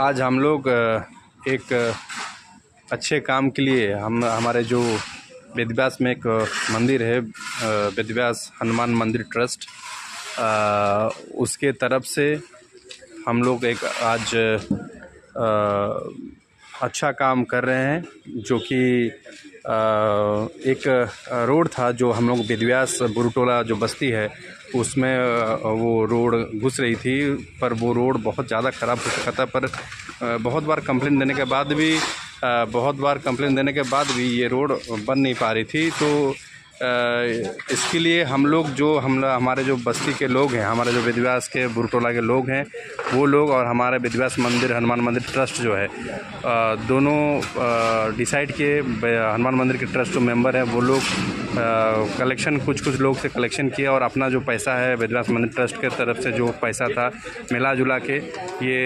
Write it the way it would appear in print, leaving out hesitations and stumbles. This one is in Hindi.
आज हम लोग एक अच्छे काम के लिए हमारे जो वेदव्यास में एक मंदिर है, वेदव्यास हनुमान मंदिर ट्रस्ट, उसके तरफ से हम लोग एक आज अच्छा काम कर रहे हैं, जो कि एक रोड था जो हम लोग वेदव्यास बुरुटोला जो बस्ती है उसमें वो रोड घुस रही थी, पर वो रोड बहुत ज़्यादा ख़राब हो चुका था। पर बहुत बार कंप्लेंट देने के बाद भी ये रोड बन नहीं पा रही थी। तो इसके लिए हम लोग हमारे जो बस्ती के लोग हैं, हमारे जो वेदव्यास के बुरुटोला के लोग हैं, वो लोग और हमारे वेदव्यास मंदिर हनुमान मंदिर ट्रस्ट जो है, दोनों डिसाइड किए। हनुमान मंदिर के ट्रस्ट जो मेंबर हैं वो लोग कलेक्शन कुछ लोग से कलेक्शन किया और अपना जो पैसा है वेदव्यास मंदिर ट्रस्ट के तरफ से जो पैसा था मिला जुला के ये